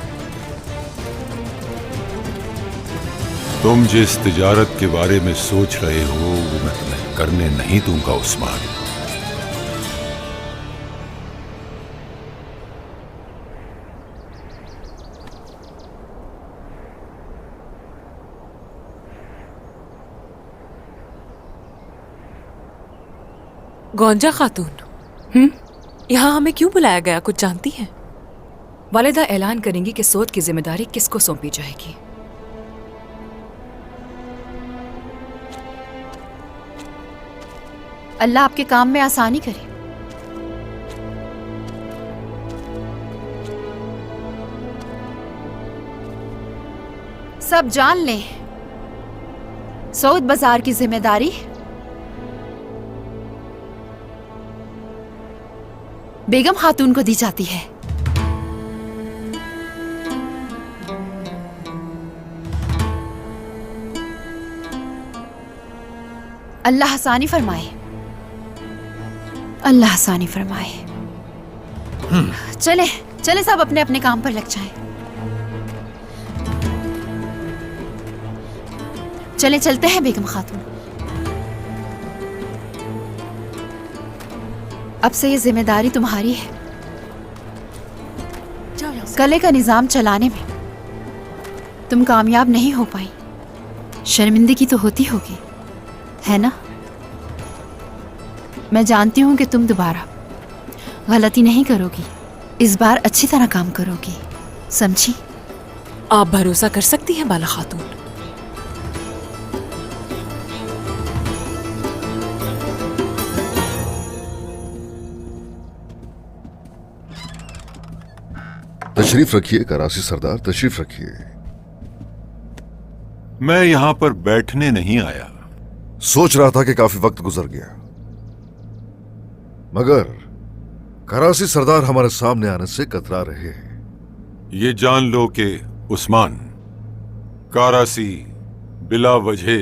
तुम जिस तिजारत के बारे में सोच रहे हो वो मैं तुम्हें करने नहीं दूंगा उस्मान। गौंजा खातून, यहाँ हमें क्यों बुलाया गया, कुछ जानती हैं? वालिदा ऐलान करेंगी कि सौद की जिम्मेदारी किसको सौंपी जाएगी। अल्लाह आपके काम में आसानी करे। सब जान लें, सऊद बाजार की जिम्मेदारी बेगम खातून को दी जाती है। अल्लाह आसानी फरमाए, अल्लाह आसानी फरमाए। चले चले सब अपने अपने काम पर लग जाएं। चले चलते हैं बेगम खातून। अब से ये जिम्मेदारी तुम्हारी है। कले का निजाम चलाने में तुम कामयाब नहीं हो पाई, शर्मिंदगी तो होती होगी, है ना? मैं जानती हूं कि तुम दोबारा गलती नहीं करोगी, इस बार अच्छी तरह काम करोगी, समझी? आप भरोसा कर सकती हैं बाला खातून। तशरीफ रखिए कराची सरदार, तशरीफ रखिए। मैं यहां पर बैठने नहीं आया। सोच रहा था कि काफी वक्त गुजर गया, मगर कराची सरदार हमारे सामने आने से कतरा रहे हैं। ये जान लो कि उस्मान, कराची बिला वजह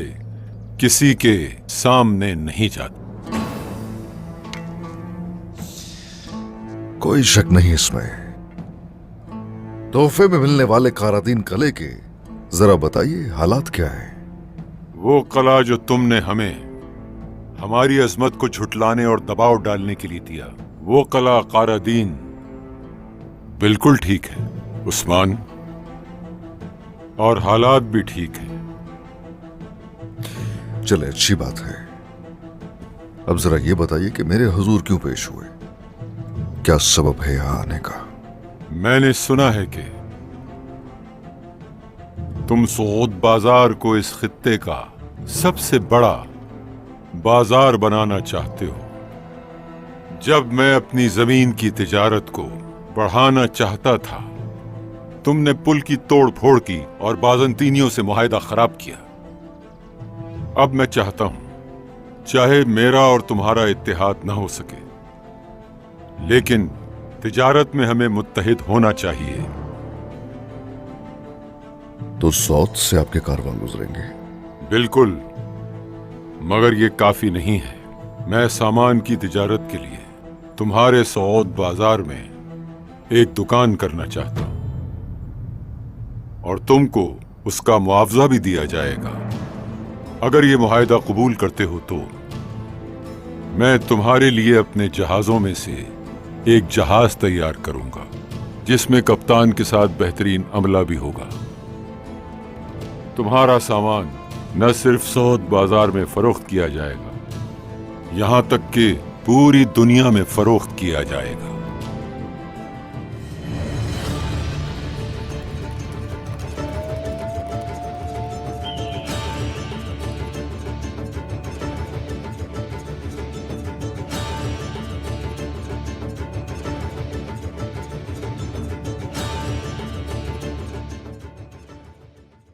किसी के सामने नहीं जाता। कोई शक नहीं इसमें। तोहफे में मिलने वाले कारादीन कले के जरा बताइए हालात क्या है? वो कला जो तुमने हमें हमारी अजमत को झुटलाने और दबाव डालने के लिए दिया, वो कला कारादीन बिल्कुल ठीक है उस्मान, और हालात भी ठीक है। चले अच्छी बात है। अब जरा ये बताइए कि मेरे हुजूर क्यों पेश हुए, क्या सबब है यहां आने का? मैंने सुना है कि तुम सऊद बाजार को इस खित्ते का सबसे बड़ा बाजार बनाना चाहते हो। जब मैं अपनी जमीन की तिजारत को बढ़ाना चाहता था, तुमने पुल की तोड़ फोड़ की और बाजंतीनियों से मुआहदा खराब किया। अब मैं चाहता हूं, चाहे मेरा और तुम्हारा इत्तेहाद न हो सके, लेकिन तिजारत में हमें मुत्तहिद होना चाहिए। तो सौद से आपके कारवां गुजरेंगे? बिल्कुल, मगर ये काफी नहीं है। मैं सामान की तिजारत के लिए तुम्हारे सऊद बाजार में एक दुकान करना चाहता हूं, और तुमको उसका मुआवजा भी दिया जाएगा। अगर ये मुआहदा कबूल करते हो तो मैं तुम्हारे लिए अपने जहाजों में से एक जहाज तैयार करूंगा, जिसमें कप्तान के साथ बेहतरीन अमला भी होगा। तुम्हारा सामान न सिर्फ सऊद बाजार में फरोख्त किया जाएगा, यहां तक कि पूरी दुनिया में फरोख्त किया जाएगा।